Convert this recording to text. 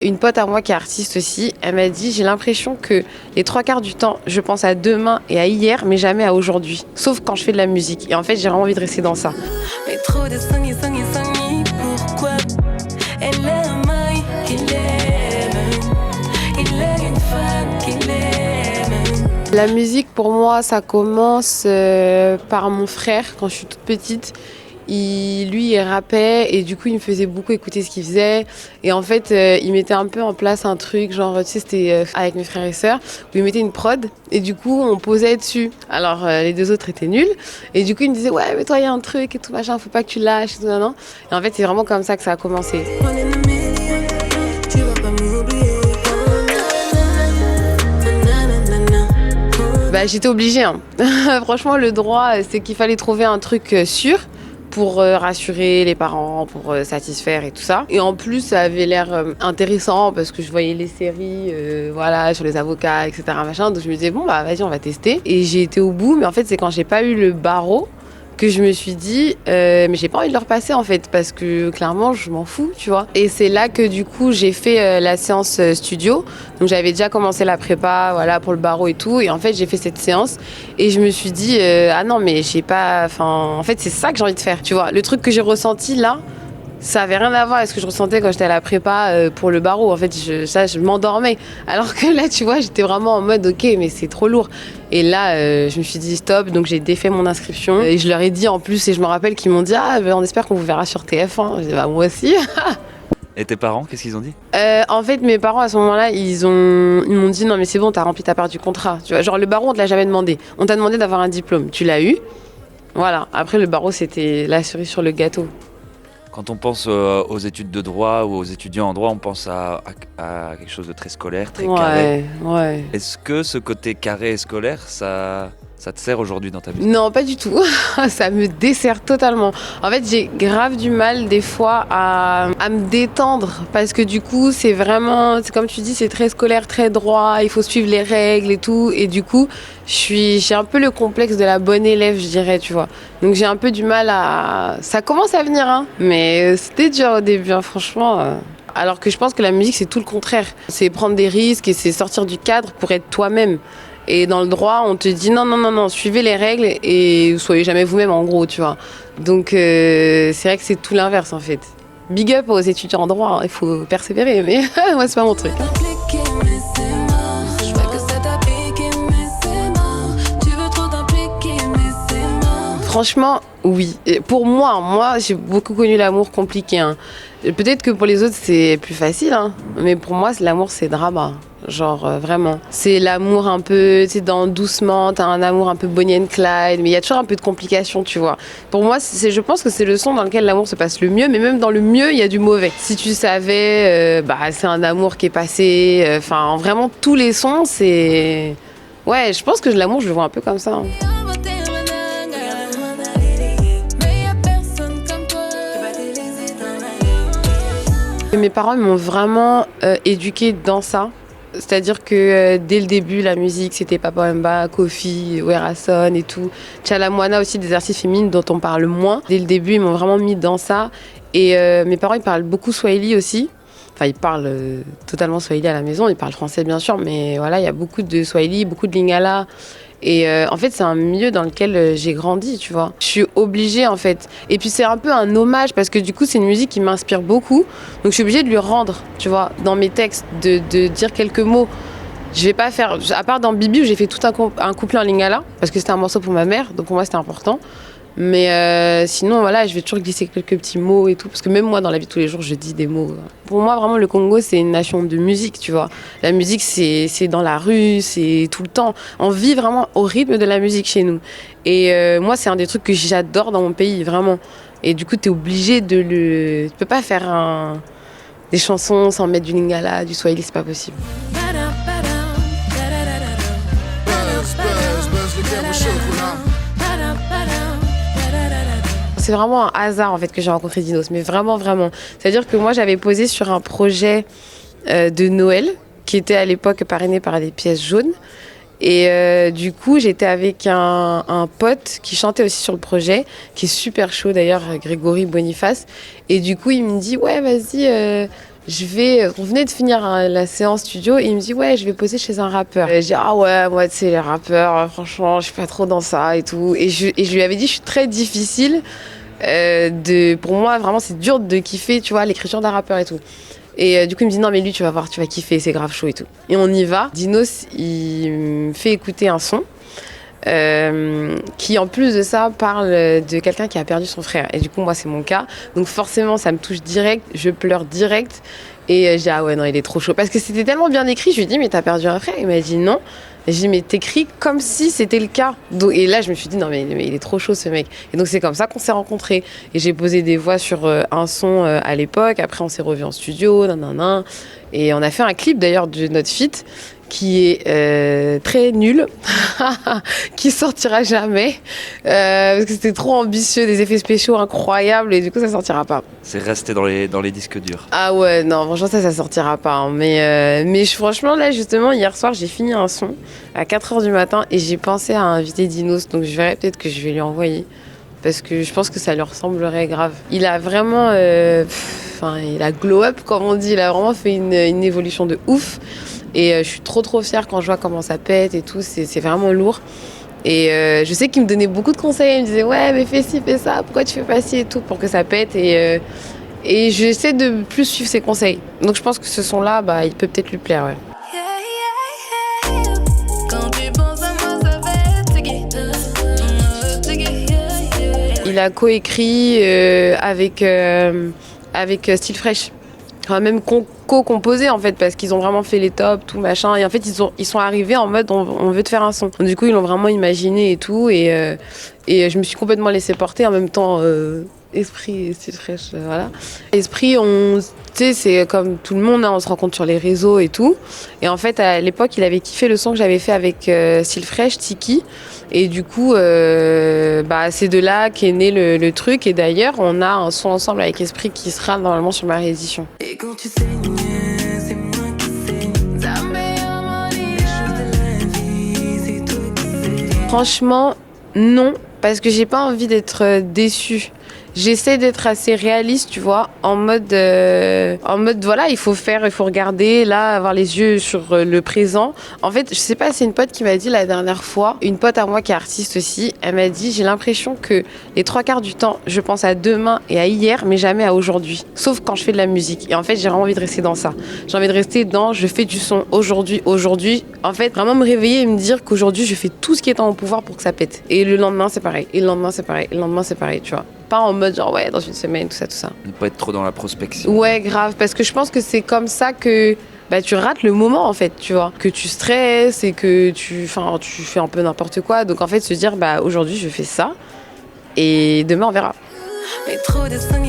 Une pote à moi qui est artiste aussi, elle m'a dit j'ai l'impression que les 3 quarts du temps, je pense à demain et à hier, mais jamais à aujourd'hui. Sauf quand je fais de la musique. Et en fait, j'ai vraiment envie de rester dans ça. Mais trop de songi, pourquoi elle a un mari qu'il aime, il a une femme qu'il aime. La musique, pour moi, ça commence par mon frère quand je suis toute petite. Il rappait et du coup il me faisait beaucoup écouter ce qu'il faisait et en fait il mettait un peu en place un truc genre tu sais c'était avec mes frères et sœurs où il mettait une prod et du coup on posait dessus. Alors les deux autres étaient nuls et du coup il me disait ouais mais toi il y a un truc et tout machin, faut pas que tu lâches et tout non. Et en fait c'est vraiment comme ça que ça a commencé. Bah j'étais obligée hein. Franchement le droit c'est qu'il fallait trouver un truc sûr pour rassurer les parents, pour satisfaire et tout ça. Et en plus, ça avait l'air intéressant parce que je voyais les séries voilà, sur les avocats, etc. Machin. Donc je me disais, bon, bah vas-y, on va tester. Et j'ai été au bout, mais en fait, c'est quand j'ai pas eu le barreau que je me suis dit, mais j'ai pas envie de le repasser en fait, parce que clairement, je m'en fous, tu vois. Et c'est là que du coup, j'ai fait la séance studio. Donc j'avais déjà commencé la prépa, voilà, pour le barreau et tout. Et en fait, j'ai fait cette séance et je me suis dit, ah non, mais j'ai pas, enfin, en fait, c'est ça que j'ai envie de faire, tu vois. Le truc que j'ai ressenti là, ça avait rien à voir avec ce que je ressentais quand j'étais à la prépa pour le barreau. En fait, je m'endormais. Alors que là, tu vois, j'étais vraiment en mode, ok, mais c'est trop lourd. Et là, je me suis dit stop, donc j'ai défait mon inscription. Et je leur ai dit en plus, et je me rappelle qu'ils m'ont dit, ah, ben, on espère qu'on vous verra sur TF1. J'ai dit, bah, moi aussi. Et tes parents, qu'est-ce qu'ils ont dit ? En fait, mes parents, à ce moment-là, ils m'ont dit, non, mais c'est bon, t'as rempli ta part du contrat. Tu vois, genre, le barreau, on te l'a jamais demandé. On t'a demandé d'avoir un diplôme. Tu l'as eu. Voilà. Après, le barreau, c'était la cerise sur le gâteau. Quand on pense aux études de droit ou aux étudiants en droit, on pense à quelque chose de très scolaire, très carré. Ouais. Est-ce que ce côté carré et scolaire, ça te sert aujourd'hui dans ta vie ? Non, pas du tout. Ça me dessert totalement. En fait, j'ai grave du mal des fois à me détendre parce que du coup, c'est vraiment, c'est comme tu dis, c'est très scolaire, très droit. Il faut suivre les règles et tout. Et du coup, j'ai un peu le complexe de la bonne élève, je dirais, tu vois. Donc j'ai un peu du mal à. Ça commence à venir, hein. Mais c'était dur au début, hein, franchement. Alors que je pense que la musique, c'est tout le contraire. C'est prendre des risques et c'est sortir du cadre pour être toi-même. Et dans le droit, on te dit non, suivez les règles et soyez jamais vous-même en gros, tu vois. Donc c'est vrai que c'est tout l'inverse en fait. Big up aux étudiants en droit, hein, il faut persévérer, mais moi c'est pas mon truc. Franchement, oui. Et pour moi, j'ai beaucoup connu l'amour compliqué. Hein. Peut-être que pour les autres, c'est plus facile, hein. Mais pour moi, l'amour, c'est drama. Genre, vraiment. C'est l'amour un peu, tu sais, dans Doucement, t'as un amour un peu Bonnie and Clyde, mais il y a toujours un peu de complications, tu vois. Pour moi, je pense que c'est le son dans lequel l'amour se passe le mieux, mais même dans le mieux, il y a du mauvais. Si tu savais, c'est un amour qui est passé. Enfin, vraiment, tous les sons, c'est... Ouais, je pense que l'amour, je le vois un peu comme ça. Hein. Mes parents m'ont vraiment éduquée dans ça. C'est-à-dire que dès le début, la musique, c'était Papa Wemba, Kofi, Werason et tout. Tchala Moana aussi, des artistes féminines dont on parle moins. Dès le début, ils m'ont vraiment mis dans ça. Et mes parents, ils parlent beaucoup Swahili aussi. Enfin, ils parlent totalement Swahili à la maison. Ils parlent français, bien sûr, mais voilà, il y a beaucoup de Swahili, beaucoup de Lingala. Et en fait, c'est un milieu dans lequel j'ai grandi, tu vois. Je suis obligée, en fait. Et puis, c'est un peu un hommage parce que du coup, c'est une musique qui m'inspire beaucoup. Donc, je suis obligée de lui rendre, tu vois, dans mes textes, de dire quelques mots. Je vais pas faire... À part dans Bibi, où j'ai fait tout un couplet en Lingala, parce que c'était un morceau pour ma mère, donc pour moi, c'était important. Mais sinon, voilà, je vais toujours glisser quelques petits mots et tout. Parce que même moi, dans la vie de tous les jours, je dis des mots. Pour moi, vraiment, le Congo, c'est une nation de musique, tu vois. La musique, c'est dans la rue, c'est tout le temps. On vit vraiment au rythme de la musique chez nous. Et moi, c'est un des trucs que j'adore dans mon pays, vraiment. Et du coup, t'es obligé de le... Tu peux pas faire des chansons sans mettre du Lingala, du Swahili, c'est pas possible. C'est vraiment un hasard en fait que j'ai rencontré Dinos, mais vraiment. C'est-à-dire que moi j'avais posé sur un projet de Noël qui était à l'époque parrainé par des pièces jaunes. Et du coup j'étais avec un pote qui chantait aussi sur le projet, qui est super chaud d'ailleurs, Grégory Boniface. Et du coup il me dit ouais vas-y, on venait de finir la séance studio et il me dit ouais, je vais poser chez un rappeur. Et je dis ah ouais, moi tu sais les rappeurs, franchement, je suis pas trop dans ça et tout. Et je lui avais dit je suis très difficile. Pour moi vraiment c'est dur de kiffer, tu vois, l'écriture d'un rappeur et tout. Et du coup il me dit non mais lui tu vas voir, tu vas kiffer, c'est grave chaud et tout. Et on y va. Dinos il me fait écouter un son. Qui en plus de ça parle de quelqu'un qui a perdu son frère et du coup moi c'est mon cas donc forcément ça me touche direct, je pleure direct et je dis ah ouais non il est trop chaud parce que c'était tellement bien écrit. Je lui dis mais t'as perdu un frère? Il m'a dit non. Et j'ai dit mais t'écris comme si c'était le cas. Donc, et là je me suis dit non mais il est trop chaud ce mec. Et donc c'est comme ça qu'on s'est rencontrés et j'ai posé des voix sur un son à l'époque. Après on s'est revus en studio nanana. Et on a fait un clip d'ailleurs de notre feat qui est très nul, qui sortira jamais, parce que c'était trop ambitieux, des effets spéciaux incroyables, et du coup ça sortira pas. C'est resté dans les disques durs. Ah ouais, non, franchement ça sortira pas. Hein. Mais franchement là justement, hier soir j'ai fini un son à 4h du matin et j'ai pensé à inviter Dinos, donc je verrai peut-être que je vais lui envoyer. Parce que je pense que ça lui ressemblerait grave. Il a vraiment, il a glow up comme on dit, il a vraiment fait une évolution de ouf. Et je suis trop fière quand je vois comment ça pète et tout, c'est vraiment lourd. Et je sais qu'il me donnait beaucoup de conseils, il me disait ouais mais fais ci, fais ça, pourquoi tu fais pas ci et tout pour que ça pète. Et j'essaie de plus suivre ses conseils. Donc je pense que ce son-là, il peut peut-être lui plaire. Ouais. Il a coécrit avec Style Fresh. Enfin, même co-composé en fait parce qu'ils ont vraiment fait les tops, tout machin. Et en fait ils sont arrivés en mode on veut te faire un son. Du coup ils l'ont vraiment imaginé et tout. Et je me suis complètement laissée porter en même temps. Esprit et Style Fresh, voilà. Esprit, tu sais, c'est comme tout le monde, hein, on se rencontre sur les réseaux et tout. Et en fait, à l'époque, il avait kiffé le son que j'avais fait avec Style Fresh, Tiki. Et du coup, c'est de là qu'est né le truc. Et d'ailleurs, on a un son ensemble avec Esprit qui sera normalement sur ma réédition. Et quand tu saignes, c'est moi qui saigne. Ta meilleure money, les choses de la vie, c'est toi qui sais. Franchement, non, parce que j'ai pas envie d'être déçue. J'essaie d'être assez réaliste, tu vois, en mode voilà, il faut regarder, là, avoir les yeux sur le présent. En fait, je sais pas, c'est une pote qui m'a dit la dernière fois, une pote à moi qui est artiste aussi, elle m'a dit, j'ai l'impression que les 3/4 du temps, je pense à demain et à hier, mais jamais à aujourd'hui. Sauf quand je fais de la musique. Et en fait, j'ai vraiment envie de rester dans ça. J'ai envie de rester dans, je fais du son aujourd'hui. En fait, vraiment me réveiller et me dire qu'aujourd'hui, je fais tout ce qui est en mon pouvoir pour que ça pète. Et le lendemain, c'est pareil. Et le lendemain, c'est pareil. Et le lendemain, c'est pareil, tu vois. Pas en mode genre ouais dans une semaine tout ça. Ne pas être trop dans la prospection. Ouais grave parce que je pense que c'est comme ça que tu rates le moment en fait, tu vois, que tu stresses et que tu fais un peu n'importe quoi. Donc en fait se dire aujourd'hui je fais ça et demain on verra. Mais trop de sang